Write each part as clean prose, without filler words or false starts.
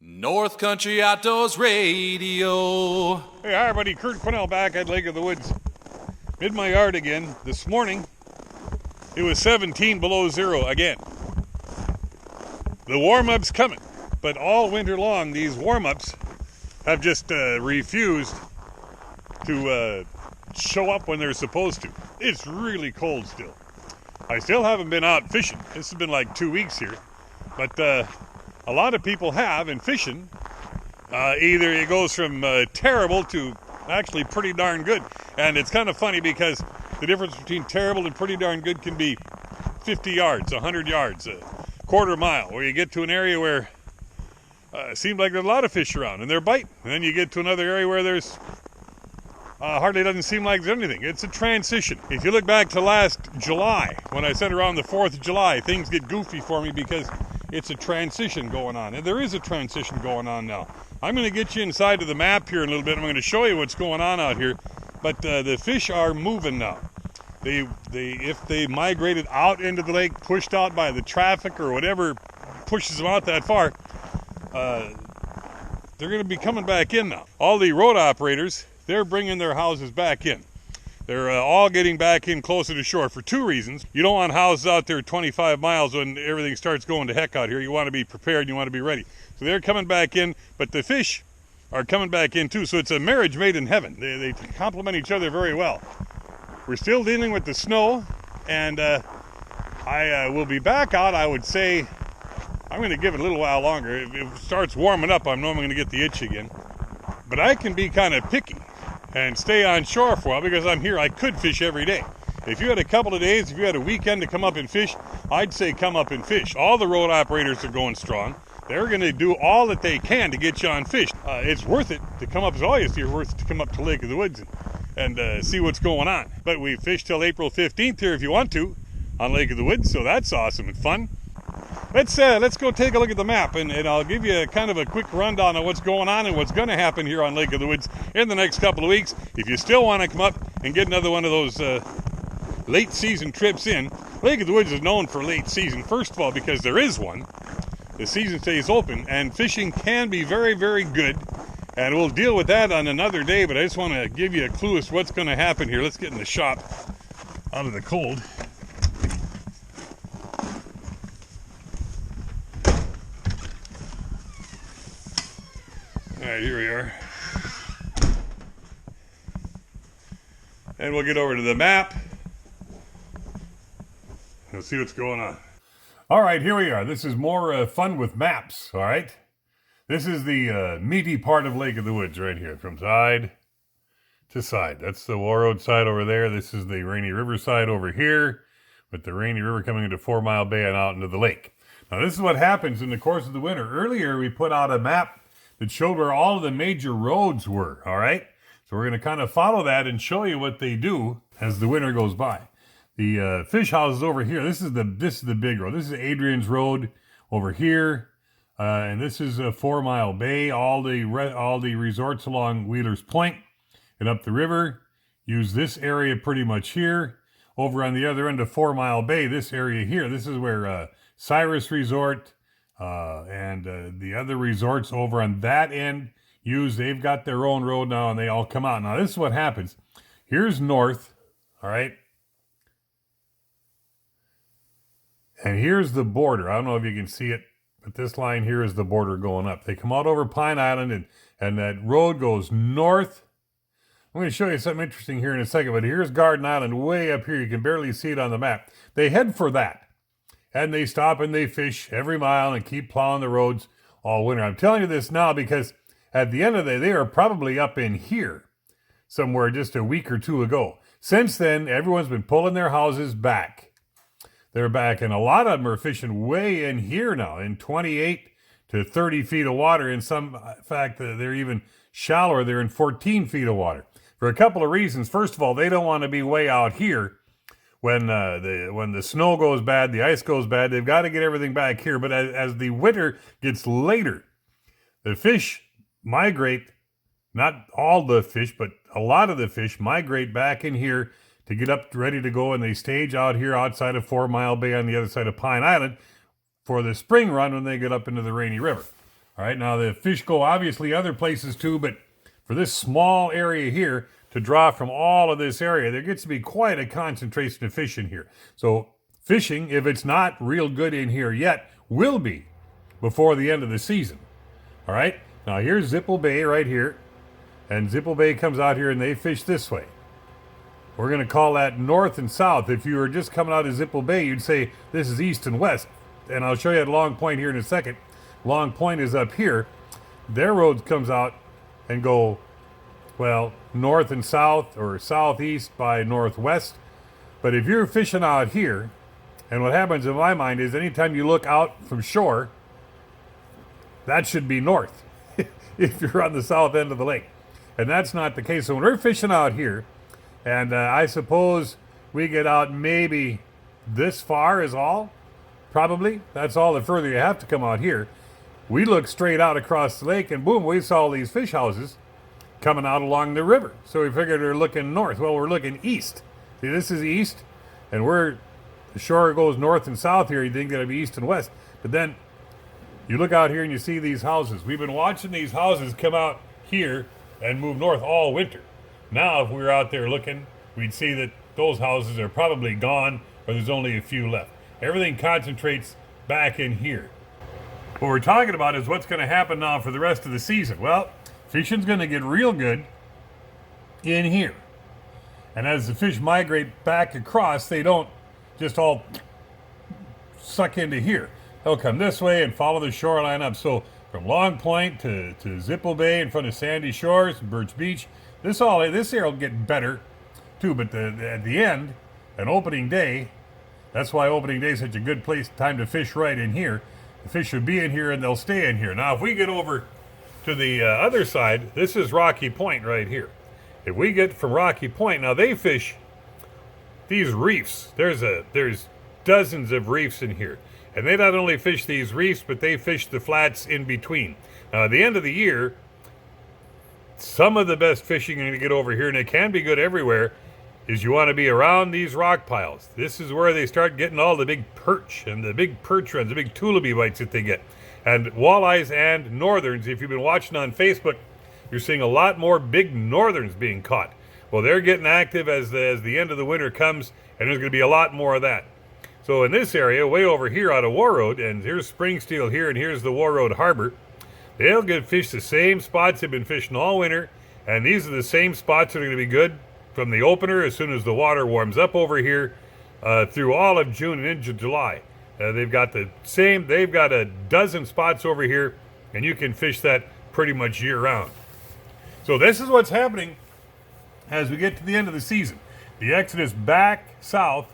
North Country Outdoors Radio. Hey, hi everybody, Kurt Quinnell back at Lake of the Woods. In my yard again. This morning, it was 17 below zero again. The warm-up's coming, but all winter long, these warm-ups have just refused to show up when they're supposed to. It's really cold still. I still haven't been out fishing. This has been like 2 weeks here, but a lot of people have, and fishing, either it goes from terrible to actually pretty darn good. And it's kind of funny because the difference between terrible and pretty darn good can be 50 yards, 100 yards, a quarter mile, where you get to an area where it seems like there's a lot of fish around and they're biting. And then you get to another area where there's hardly doesn't seem like there's anything. It's a transition. If you look back to last July, when I said around the 4th of July, things get goofy for me because it's a transition going on. And there is a transition going on now. I'm going to get you inside of the map here in a little bit. I'm going to show you what's going on out here. But the fish are moving now. If they migrated out into the lake, pushed out by the traffic or whatever pushes them out that far, they're going to be coming back in now. All the road operators, they're bringing their houses back in. They're all getting back in closer to shore for two reasons. You don't want houses out there 25 miles when everything starts going to heck out here. You want to be prepared, you want to be ready. So they're coming back in, but the fish are coming back in too. So it's a marriage made in heaven. They complement each other very well. We're still dealing with the snow, and I will be back out, I would say. I'm going to give it a little while longer. If it starts warming up, I know I'm going to get the itch again. But I can be kind of picky and stay on shore for a while because I'm here. I could fish every day. If you had a couple of days, if you had a weekend to come up and fish, I'd say come up and fish. All the road operators are going strong. They're going to do all that they can to get you on fish. It's worth it to come up, it's always worth it to come up to Lake of the Woods and see what's going on. But we fish till April 15th here if you want to on Lake of the Woods, so that's awesome and fun. Let's go take a look at the map, and I'll give you kind of a quick rundown of what's going on and what's going to happen here on Lake of the Woods in the next couple of weeks. If you still want to come up and get another one of those late season trips in, Lake of the Woods is known for late season, first of all, because there is one. The season stays open, and fishing can be very, very good, and we'll deal with that on another day, but I just want to give you a clue as to what's going to happen here. Let's get in the shop out of the cold. All right, here we are. And we'll get over to the map. We'll see what's going on. All right, here we are. This is more fun with maps, all right? This is the meaty part of Lake of the Woods right here, from side to side. That's the Warroad side over there. This is the Rainy River side over here, with the Rainy River coming into 4 Mile Bay and out into the lake. Now, this is what happens in the course of the winter. Earlier, we put out a map that showed where all of the major roads were, all right? So we're going to kind of follow that and show you what they do as the winter goes by. The fish houses over here, this is the big road. This is Adrian's Road over here, and this is 4 Mile Bay. All the resorts along Wheeler's Point and up the river use this area pretty much here. Over on the other end of 4 Mile Bay, this area here, this is where Cyrus Resort, and the other resorts over on that end they've got their own road now, and they all come out. Now, this is what happens. Here's north, all right? And here's the border. I don't know if you can see it, but this line here is the border going up. They come out over Pine Island, and that road goes north. I'm going to show you something interesting here in a second, but here's Garden Island way up here. You can barely see it on the map. They head for that. And they stop and they fish every mile and keep plowing the roads all winter. I'm telling you this now because at the end of the day, they are probably up in here somewhere just a week or two ago. Since then, everyone's been pulling their houses back. They're back, and a lot of them are fishing way in here now, in 28 to 30 feet of water. In some fact, they're even shallower. They're in 14 feet of water. For a couple of reasons. First of all, they don't want to be way out here. When the snow goes bad, the ice goes bad, they've got to get everything back here. But as the winter gets later, the fish migrate, not all the fish, but a lot of the fish migrate back in here to get up ready to go, and they stage out here outside of 4 Mile Bay on the other side of Pine Island for the spring run when they get up into the Rainy River. All right, now the fish go obviously other places too, but for this small area here, to draw from all of this area, there gets to be quite a concentration of fish in here. So fishing, if it's not real good in here yet, will be before the end of the season. All right, now here's Zipple Bay right here, and Zipple Bay comes out here and they fish this way. We're going to call that north and south. If you were just coming out of Zipple Bay, you'd say this is east and west. And I'll show you at Long Point here in a second. Long Point is up here. Their road comes out and go, well, north and south or southeast by northwest. But if you're fishing out here, and what happens in my mind is anytime you look out from shore, that should be north if you're on the south end of the lake. And that's not the case. So when we're fishing out here, and I suppose we get out maybe this far is all, probably. That's all the further you have to come out here. We look straight out across the lake and boom, we saw these fish houses coming out along the river. So we figured we're looking north. Well, we're looking east. See, this is east, and the shore goes north and south here. You think it'll be east and west. But then you look out here and you see these houses. We've been watching these houses come out here and move north all winter. Now, if we were out there looking, we'd see that those houses are probably gone, or there's only a few left. Everything concentrates back in here. What we're talking about is what's going to happen now for the rest of the season. Well, fishing's going to get real good in here. And as the fish migrate back across, they don't just all suck into here. They'll come this way and follow the shoreline up. So from Long Point to Zipple Bay in front of Sandy Shores, Birch Beach, this area will get better too. But at the end, an opening day, that's why opening day is such a good time to fish right in here. The fish should be in here and they'll stay in here. Now, if we get over to the other side, this is Rocky Point right here. If we get from Rocky Point, now they fish these reefs. There's dozens of reefs in here. And they not only fish these reefs, but they fish the flats in between. Now, at the end of the year, some of the best fishing you're going to get over here, and it can be good everywhere, is you want to be around these rock piles. This is where they start getting all the big perch and the big perch runs, the big tulipy bites that they get. And walleyes and northerns, if you've been watching on Facebook, you're seeing a lot more big northerns being caught. Well, they're getting active as the end of the winter comes, and there's going to be a lot more of that. So in this area, way over here out of War Road, and here's Springsteel here, and here's the War Road Harbor, they'll get fish the same spots they've been fishing all winter, and these are the same spots that are going to be good from the opener as soon as the water warms up over here through all of June and into July. They've got a dozen spots over here, and you can fish that pretty much year round. So this is what's happening as we get to the end of the season. The exodus back south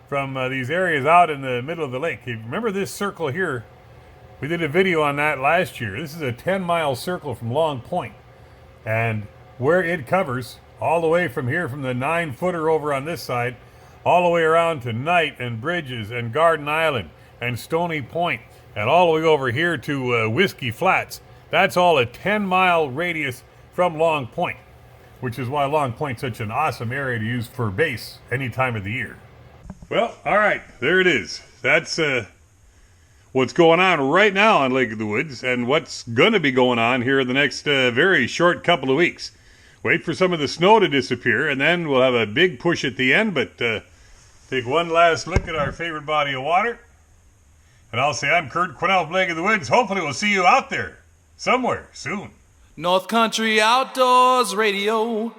from these areas out in the middle of the lake. Remember this circle here? We did a video on that last year. This is a 10-mile circle from Long Point. And where it covers, all the way from here, from the 9-footer over on this side, all the way around to Knight and Bridges and Garden Island and Stony Point, and all the way over here to Whiskey Flats. That's all a 10-mile radius from Long Point, which is why Long Point's such an awesome area to use for base any time of the year. Well, all right, there it is. That's what's going on right now on Lake of the Woods, and what's going to be going on here in the next very short couple of weeks. Wait for some of the snow to disappear, and then we'll have a big push at the end, but take one last look at our favorite body of water. And I'll say I'm Kurt Quinnell of Lake of the Woods. Hopefully we'll see you out there somewhere soon. North Country Outdoors Radio.